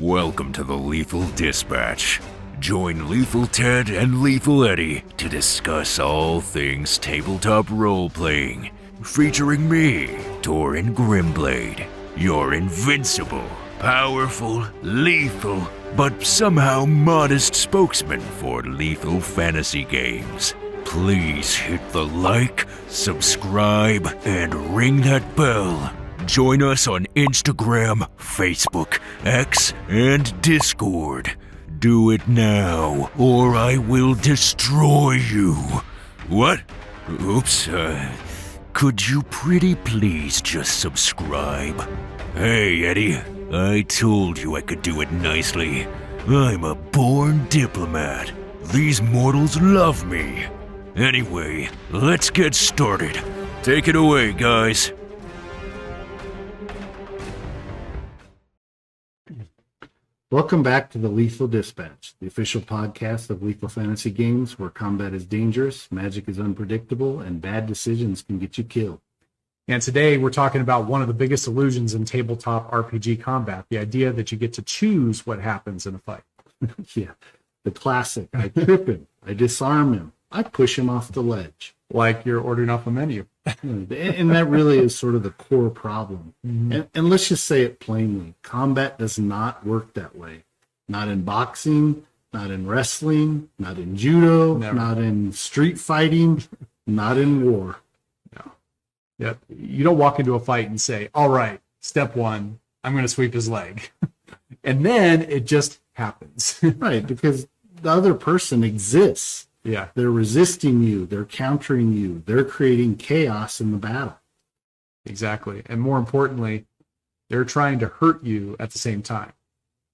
Welcome to the Lethal Dispatch. Join Lethal Ted and Lethal Eddie to discuss all things tabletop role-playing, featuring me, Torin Grimblade, your invincible, powerful, lethal, but somehow modest spokesman for lethal fantasy games. Please hit the like, subscribe, and ring that bell. Join us on Instagram, Facebook, X, and Discord. Do it now, or I will destroy you. What? Oops, could you pretty please just subscribe? Hey, Eddie, I told you I could do it nicely. I'm a born diplomat. These mortals love me. Anyway, let's get started. Take it away, guys. Welcome back to the Lethal Dispatch, the official podcast of lethal fantasy games where combat is dangerous, magic is unpredictable, and bad decisions can get you killed. And today we're talking about one of the biggest illusions in tabletop RPG combat, the idea that you get to choose what happens in a fight. Yeah, the classic. I trip him, I disarm him, I push him off the ledge. Like you're ordering off a menu. And that really is sort of the core problem. Mm-hmm. And let's just say it plainly. Combat does not work that way. Not in boxing, not in wrestling, not in judo, not in street fighting, not in war. No. Yep. You don't walk into a fight and say, all right, step one, I'm going to sweep his leg. And then it just happens. Right, because the other person exists. Yeah. They're resisting you. They're countering you. They're creating chaos in the battle. Exactly. And more importantly, they're trying to hurt you at the same time.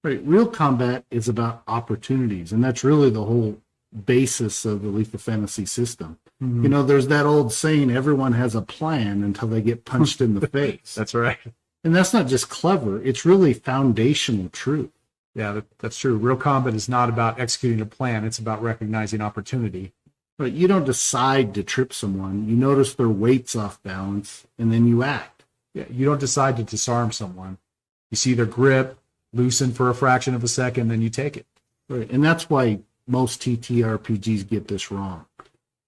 Right. Real combat is about opportunities. And that's really the whole basis of the lethal fantasy system. Mm-hmm. You know, there's that old saying, everyone has a plan until they get punched in the face. That's right. And that's not just clever. It's really foundational truth. Yeah, that's true. Real combat is not about executing a plan. It's about recognizing opportunity. But you don't decide to trip someone. You notice their weight's off balance, and then you act. Yeah, you don't decide to disarm someone. You see their grip loosen for a fraction of a second, then you take it. Right, and that's why most TTRPGs get this wrong.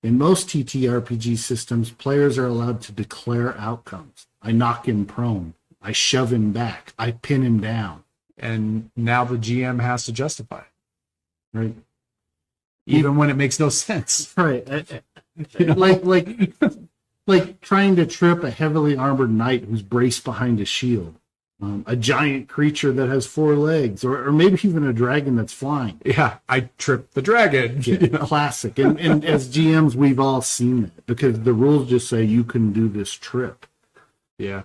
In most TTRPG systems, players are allowed to declare outcomes. I knock him prone. I shove him back. I pin him down. And now the GM has to justify it, right? Even when it makes no sense, right? You know? like trying to trip a heavily armored knight who's braced behind a shield, a giant creature that has 4 legs, or maybe even a dragon that's flying. Yeah, I tripped the dragon. Yeah, classic. And as GMs, we've all seen that because the rules just say you can do this trip. Yeah.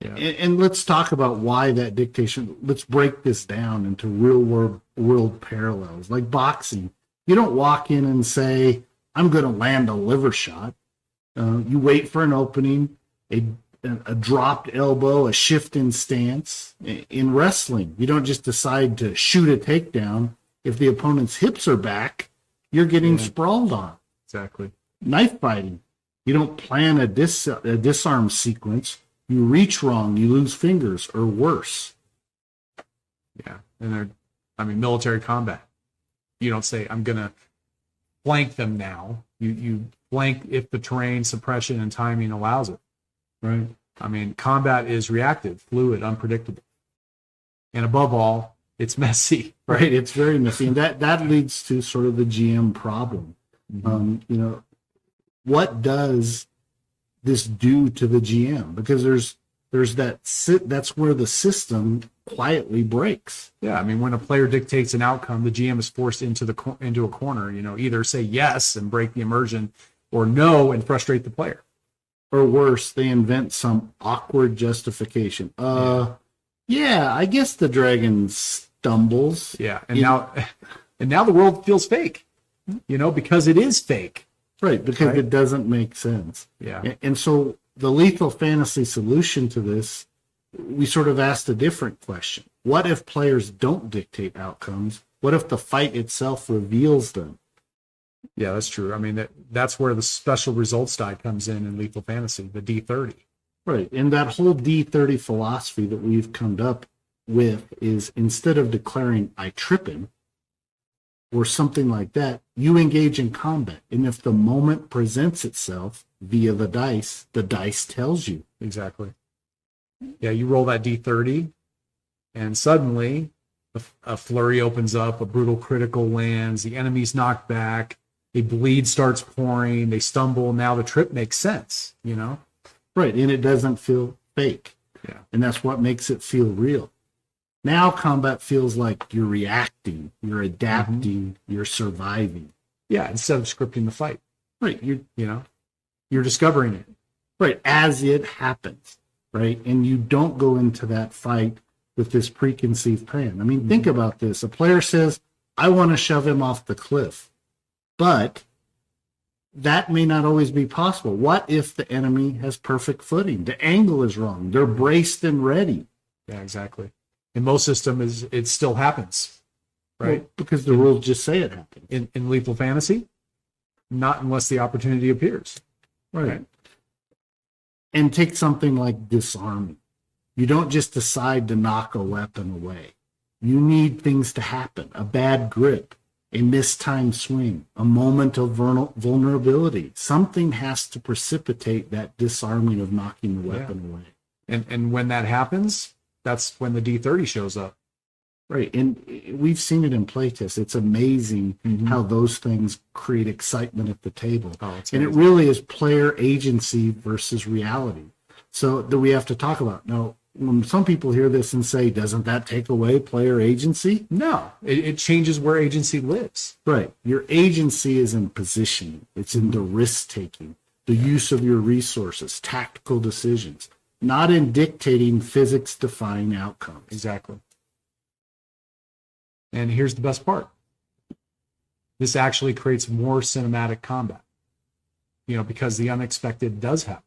Yeah. And let's talk about why that dictation. Let's break this down into real world parallels. Like boxing, you don't walk in and say, I'm going to land a liver shot. You wait for an opening, a dropped elbow, a shift in stance. In wrestling, you don't just decide to shoot a takedown. If the opponent's hips are back, you're getting sprawled on. Exactly. Knife fighting, you don't plan a disarm sequence. You reach wrong, you lose fingers, or worse. Yeah, and military combat. You don't say, I'm going to flank them now. You flank if the terrain, suppression, and timing allows it. Right. I mean, combat is reactive, fluid, unpredictable. And above all, it's messy. Right, it's very messy. And that leads to sort of the GM problem. Mm-hmm. You know, what does this do to the GM? Because there's that's where the system quietly breaks. Yeah, I mean, when a player dictates an outcome, the GM is forced into a corner. You know, either say yes and break the immersion, or no and frustrate the player. Or worse, they invent some awkward justification. I guess the dragon stumbles. Yeah, and now the world feels fake. You know, because it is fake. Right, because it doesn't make sense. Yeah. And so the lethal fantasy solution to this, we sort of asked a different question. What if players don't dictate outcomes? What if the fight itself reveals them? Yeah, that's true. I mean, that's where the special results die comes in lethal fantasy, the D30. Right, and that whole D30 philosophy that we've come up with is instead of declaring I tripping or something like that, you engage in combat. And if the moment presents itself via the dice tells you. Exactly. Yeah, you roll that D30, and suddenly a flurry opens up, a brutal critical lands, the enemy's knocked back, a bleed starts pouring, they stumble. Now the trip makes sense, you know? Right. And it doesn't feel fake. Yeah. And that's what makes it feel real. Now combat feels like you're reacting, you're adapting, you're surviving. Yeah, instead of scripting the fight. Right. You're discovering it. Right. As it happens. Right. And you don't go into that fight with this preconceived plan. I mean, think about this. A player says, I want to shove him off the cliff. But that may not always be possible. What if the enemy has perfect footing? The angle is wrong. They're braced and ready. Yeah, exactly. In most systems, it still happens, right? Well, because the rules just say it happens. In Lethal Fantasy, not unless the opportunity appears. Right. And take something like disarming. You don't just decide to knock a weapon away. You need things to happen. A bad grip, a mistimed swing, a moment of vulnerability. Something has to precipitate that disarming of knocking the weapon away. And when that happens, that's when the D30 shows up. Right. And we've seen it in playtests. It's amazing how those things create excitement at the table. Oh, it's and it really is player agency versus reality. So that we have to talk about. Now, when some people hear this and say, doesn't that take away player agency? No, it changes where agency lives. Right. Your agency is in positioning. It's in the risk taking, the use of your resources, tactical decisions, not in dictating physics defying outcomes. Exactly. And here's the best part. This actually creates more cinematic combat, because the unexpected does happen.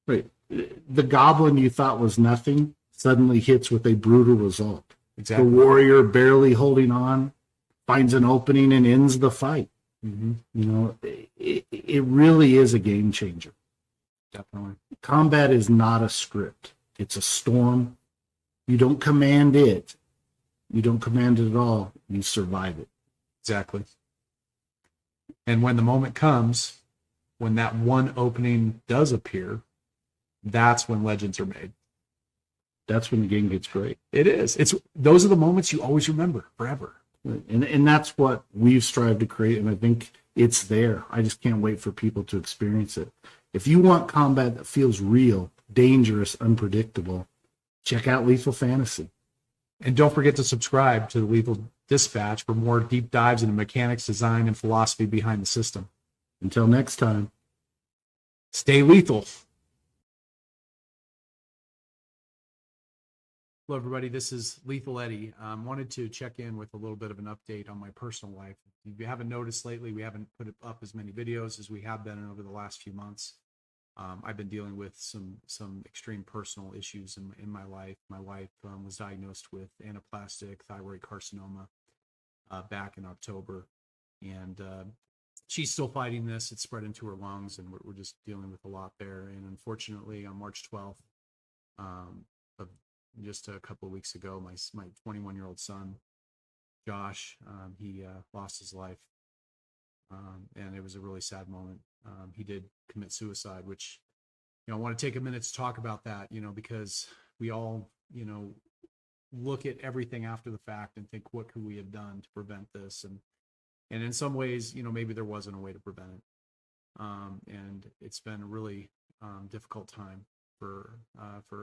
Right. The goblin you thought was nothing suddenly hits with a brutal result. Exactly. The warrior barely holding on finds an opening and ends the fight. It really is a game changer. Definitely. Combat is not a script. It's a storm. You don't command it. You don't command it at all. You survive it. Exactly. And when the moment comes, when that one opening does appear, that's when legends are made. That's when the game gets great. It is. Those are the moments you always remember forever. And that's what we've strived to create, and I think it's there. I just can't wait for people to experience it. If you want combat that feels real, dangerous, unpredictable, check out Lethal Fantasy. And don't forget to subscribe to the Lethal Dispatch for more deep dives into mechanics, design, and philosophy behind the system. Until next time, stay lethal. Hello, everybody. This is Lethal Eddie. Wanted to check in with a little bit of an update on my personal life. If you haven't noticed lately, we haven't put up as many videos as we have been over the last few months. I've been dealing with some extreme personal issues in my life. My wife was diagnosed with anaplastic thyroid carcinoma back in October, and she's still fighting this. It's spread into her lungs, and we're just dealing with a lot there. And unfortunately, on March 12th, of just a couple of weeks ago, my 21-year-old son, Josh, he lost his life, and it was a really sad moment. He did commit suicide, which, I want to take a minute to talk about that, because we all, look at everything after the fact and think, what could we have done to prevent this? And in some ways, maybe there wasn't a way to prevent it. And it's been a really difficult time for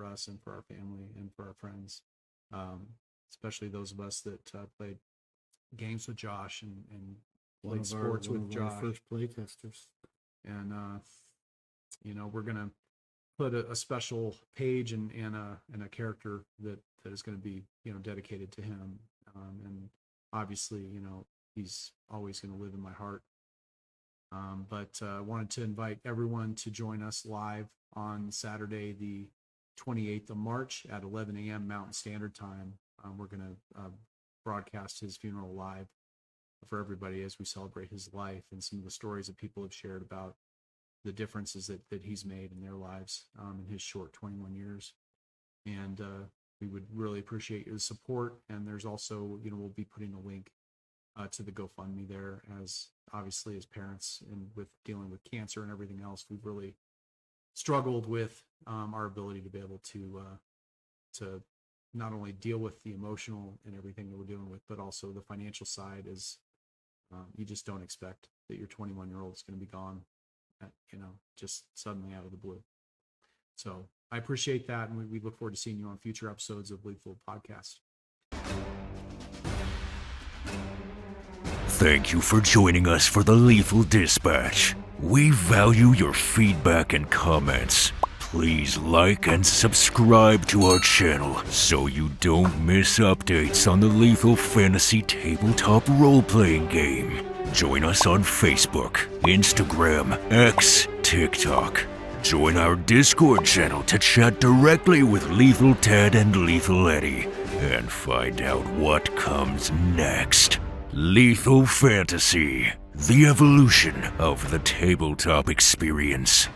us and for our family and for our friends, especially those of us that played games with Josh and played sports with Josh. First play testers. And we're gonna put a special page and a character that is going to be dedicated to him. And obviously, he's always going to live in my heart. But I wanted to invite everyone to join us live on Saturday, the 28th of March at 11 a.m. Mountain Standard Time. We're going to broadcast his funeral live for everybody as we celebrate his life and some of the stories that people have shared about the differences that he's made in their lives in his short 21 years. And we would really appreciate your support. And there's also, we'll be putting a link to the GoFundMe there, as obviously as parents and with dealing with cancer and everything else, we've really struggled with our ability to be able to not only deal with the emotional and everything that we're dealing with, but also the financial side is you just don't expect that your 21-year-old is going to be gone, just suddenly out of the blue. So I appreciate that, and we look forward to seeing you on future episodes of Lethal Podcast. Thank you for joining us for the Lethal Dispatch. We value your feedback and comments. Please like and subscribe to our channel so you don't miss updates on the Lethal Fantasy Tabletop role-playing game. Join us on Facebook, Instagram, X, TikTok. Join our Discord channel to chat directly with Lethal Ted and Lethal Eddie and find out what comes next. Lethal Fantasy, the evolution of the tabletop experience.